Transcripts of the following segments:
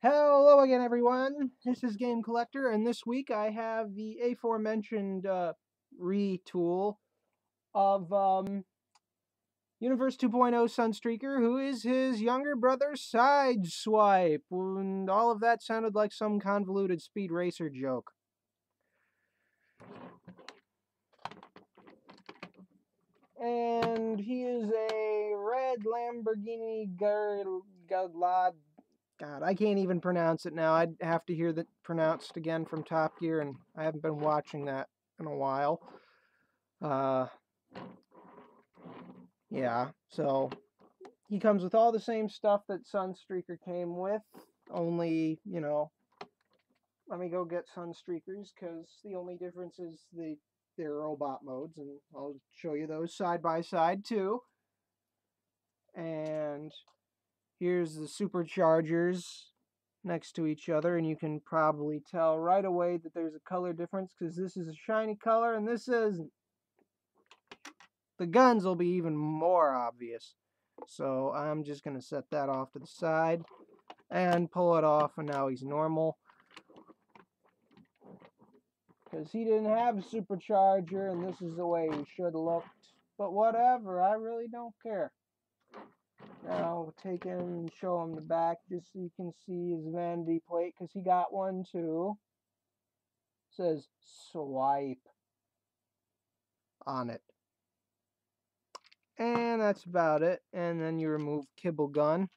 Hello again, everyone. This is Game Collector, and this week I have the aforementioned retool of Universe 2.0 Sunstreaker, who is his younger brother Sideswipe, and all of that sounded like some convoluted Speed Racer joke. And he is a red Lamborghini God, I can't even pronounce it now. I'd have to hear that pronounced again from Top Gear, and I haven't been watching that in a while. Yeah, so he comes with all the same stuff that Sunstreaker came with, only, let me go get Sunstreakers, because the only difference is their robot modes, and I'll show you those side by side, too. And here's the superchargers next to each other, and you can probably tell right away that there's a color difference because this is a shiny color and this isn't. The guns will be even more obvious. So I'm just going to set that off to the side and pull it off, and now he's normal. Because he didn't have a supercharger, and this is the way he should have looked. But whatever, I really don't care. Now I'll take him and show him the back just so you can see his vanity plate, because he got one too. It says swipe on it. And that's about it. And then you remove Kibble Gun.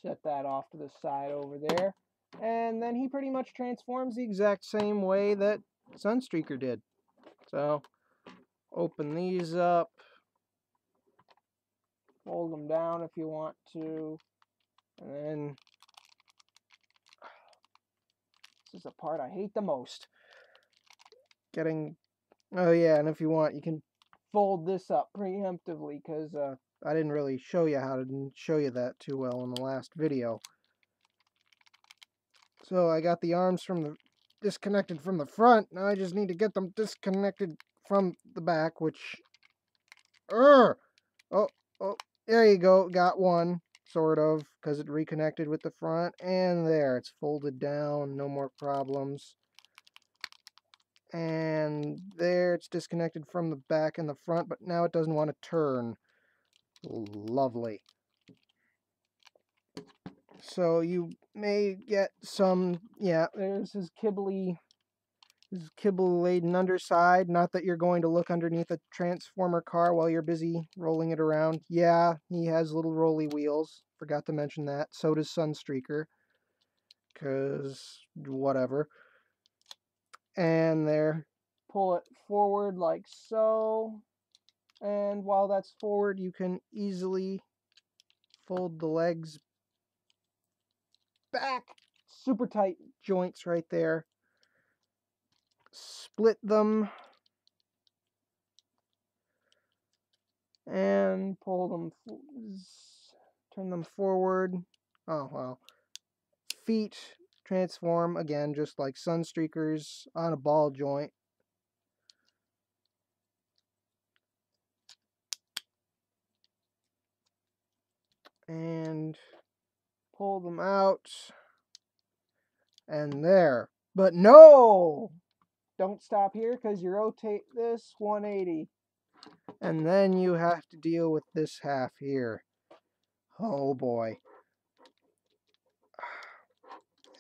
Set that off to the side over there. And then he pretty much transforms the exact same way that Sunstreaker did. So, open these up. Fold them down if you want to. And then, this is the part I hate the most. Oh yeah, and if you want, you can fold this up preemptively, because I didn't really show you that too well in the last video. So I got the arms disconnected from the front. Now I just need to get them disconnected from the back, which... Oh, there you go. Got one, sort of, because it reconnected with the front. And there, it's folded down. No more problems. And there, it's disconnected from the back and the front, but now it doesn't want to turn. Lovely. So you may get some, yeah, there's his kibble-laden underside. Not that you're going to look underneath a Transformer car while you're busy rolling it around. Yeah, he has little rolly wheels. Forgot to mention that. So does Sunstreaker. Because, whatever. And there. Pull it forward like so. And while that's forward, you can easily fold the legs back. Super tight joints right there. Split them. And pull them, turn them forward. Oh, well. Feet transform, again, just like Sunstreaker's on a ball joint. And pull them out. And there. But no! Don't stop here, because you rotate this 180. And then you have to deal with this half here. Oh boy.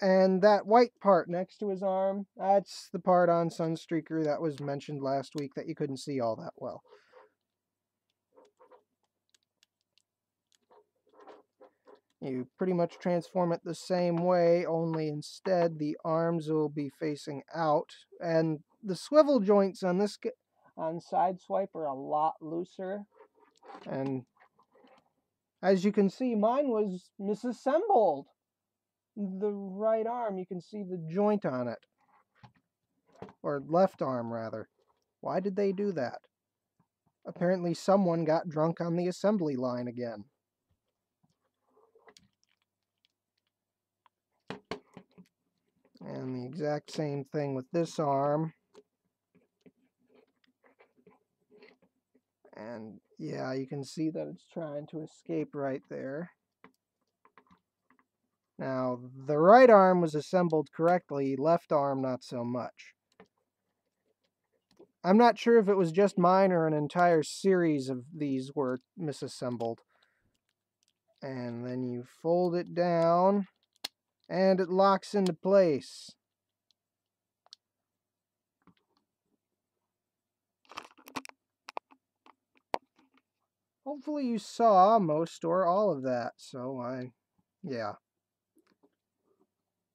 And that white part next to his arm, that's the part on Sunstreaker that was mentioned last week that you couldn't see all that well. You pretty much transform it the same way, only instead the arms will be facing out. And the swivel joints on Sideswipe are a lot looser. And as you can see, mine was misassembled. The right arm, you can see the joint on it. Or left arm, rather. Why did they do that? Apparently someone got drunk on the assembly line again. And the exact same thing with this arm. And yeah, you can see that it's trying to escape right there. Now, the right arm was assembled correctly, left arm not so much. I'm not sure if it was just mine or an entire series of these were misassembled. And then you fold it down, and it locks into place. Hopefully you saw most or all of that, yeah.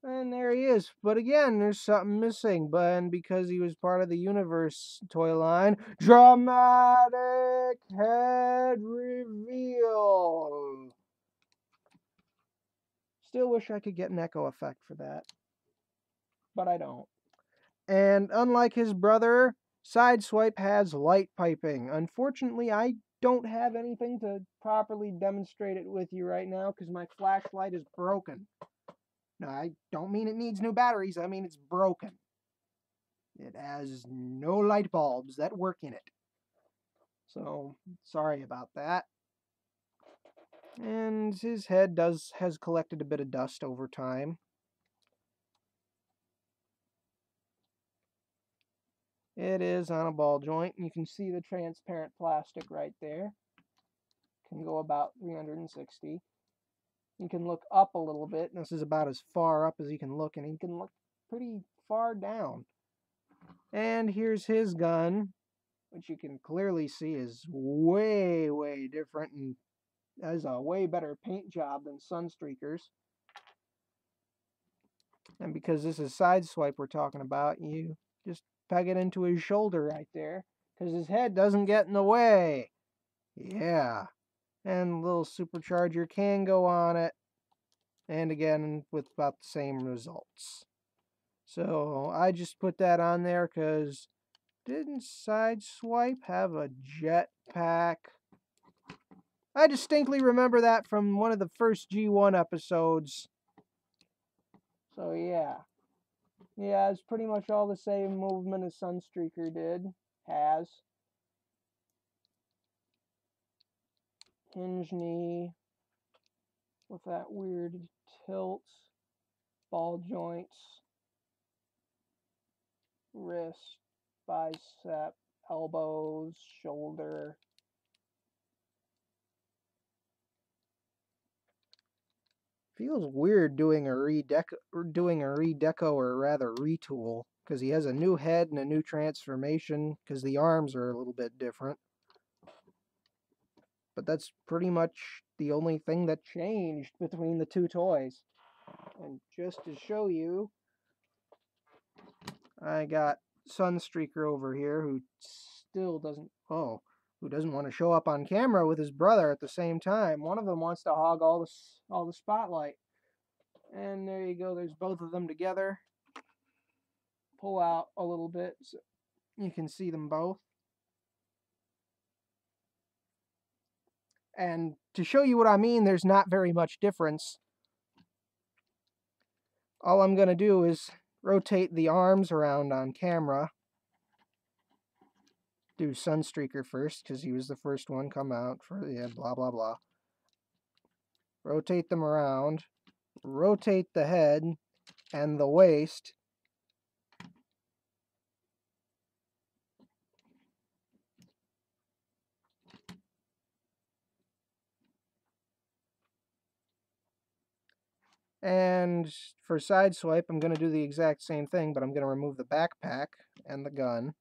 And there he is. But again, there's something missing. And because he was part of the Universe toy line, dramatic head reveal. Still wish I could get an echo effect for that, but I don't. And unlike his brother, Sideswipe has light piping. Unfortunately, I don't have anything to properly demonstrate it with you right now because my flashlight is broken. No, I don't mean it needs new batteries. I mean it's broken. It has no light bulbs that work in it. So, sorry about that. And his head has collected a bit of dust over time. It is on a ball joint. You can see the transparent plastic right there. Can go about 360. You can look up a little bit. This is about as far up as you can look, and you can look pretty far down. And here's his gun, which you can clearly see is way, way different and has a way better paint job than Sunstreaker's. And because this is Sideswipe we're talking about, you just peg it into his shoulder right there, because his head doesn't get in the way. Yeah. And a little supercharger can go on it. And again, with about the same results. So I just put that on there because didn't Sideswipe have a jetpack? I distinctly remember that from one of the first G1 episodes. So yeah. Yeah, it's pretty much all the same movement as Sunstreaker has. Hinge knee with that weird tilt, ball joints, wrist, bicep, elbows, shoulder. Feels weird doing a redeco or rather retool, because he has a new head and a new transformation because the arms are a little bit different. But that's pretty much the only thing that changed between the two toys. And just to show you, I got Sunstreaker over here who still doesn't who doesn't want to show up on camera with his brother at the same time. One of them wants to hog all the spotlight. And there you go, there's both of them together. Pull out a little bit so you can see them both. And to show you what I mean, there's not very much difference. All I'm going to do is rotate the arms around on camera. Do Sunstreaker first, because he was the first one come out for, blah, blah, blah. Rotate them around. Rotate the head and the waist. And for Sideswipe, I'm going to do the exact same thing, but I'm going to remove the backpack and the gun.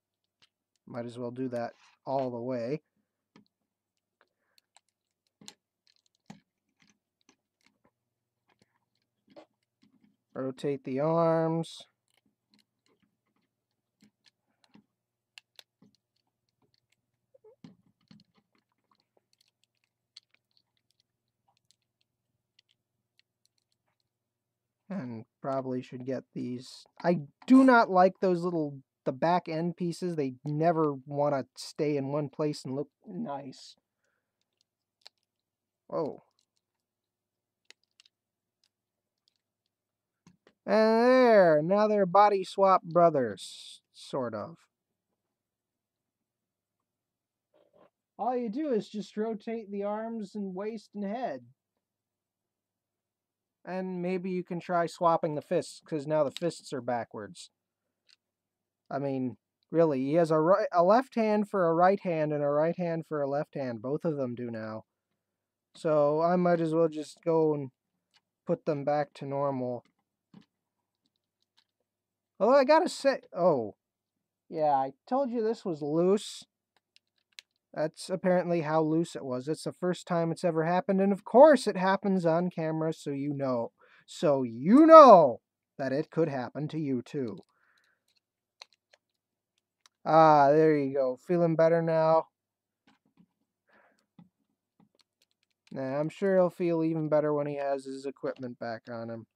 Might as well do that all the way. Rotate the arms. And probably should get these. I do not like the back end pieces. They never want to stay in one place and look nice. Oh. And there, now they're body swap brothers, sort of. All you do is just rotate the arms and waist and head. And maybe you can try swapping the fists, because now the fists are backwards. I mean, really, he has a left hand for a right hand and a right hand for a left hand. Both of them do now. So I might as well just go and put them back to normal. Although I gotta say, oh, yeah, I told you this was loose. That's apparently how loose it was. It's the first time it's ever happened, and of course it happens on camera, so you know. So you know that it could happen to you too. Ah, there you go. Feeling better now? Nah, I'm sure he'll feel even better when he has his equipment back on him.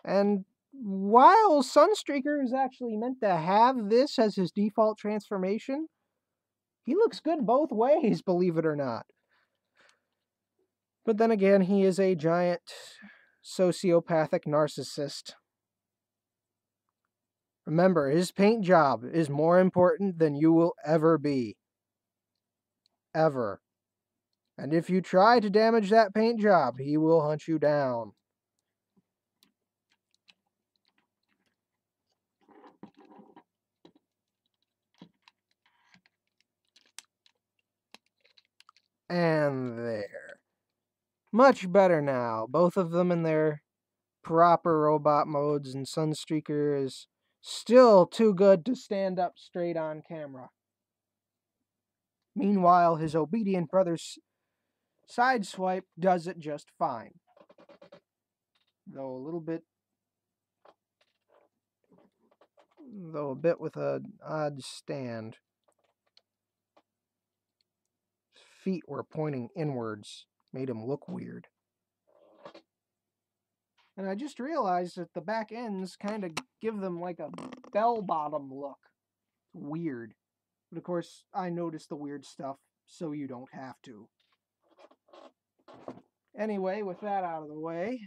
And while Sunstreaker is actually meant to have this as his default transformation, he looks good both ways, believe it or not. But then again, he is a giant sociopathic narcissist. Remember, his paint job is more important than you will ever be. Ever. And if you try to damage that paint job, he will hunt you down. And there. Much better now. Both of them in their proper robot modes, and Sunstreaker is still too good to stand up straight on camera. Meanwhile, his obedient brother Sideswipe does it just fine. Though a bit with an odd stand. His feet were pointing inwards, made him look weird. And I just realized that the back ends kind of give them like a bell-bottom look. Weird. But of course, I noticed the weird stuff, so you don't have to. Anyway, with that out of the way,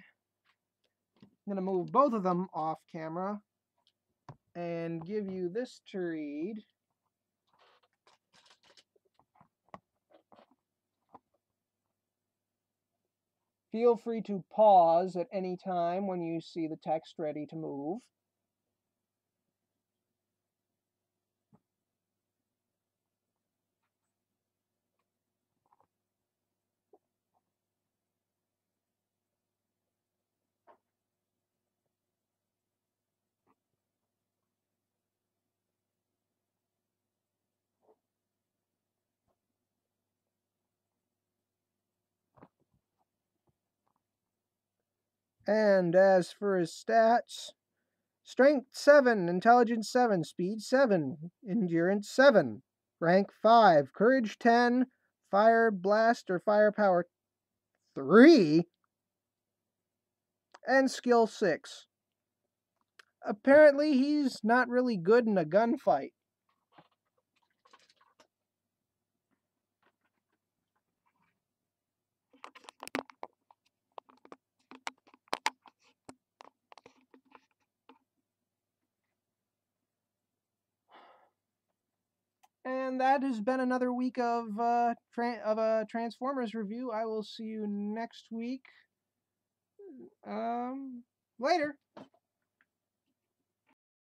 I'm going to move both of them off camera and give you this to read. Feel free to pause at any time when you see the text ready to move. And as for his stats, Strength 7, Intelligence 7, Speed 7, Endurance 7, Rank 5, Courage 10, Fire Blast or Firepower 3, and Skill 6. Apparently, he's not really good in a gunfight. And that has been another week of a Transformers review. I will see you next week. Later.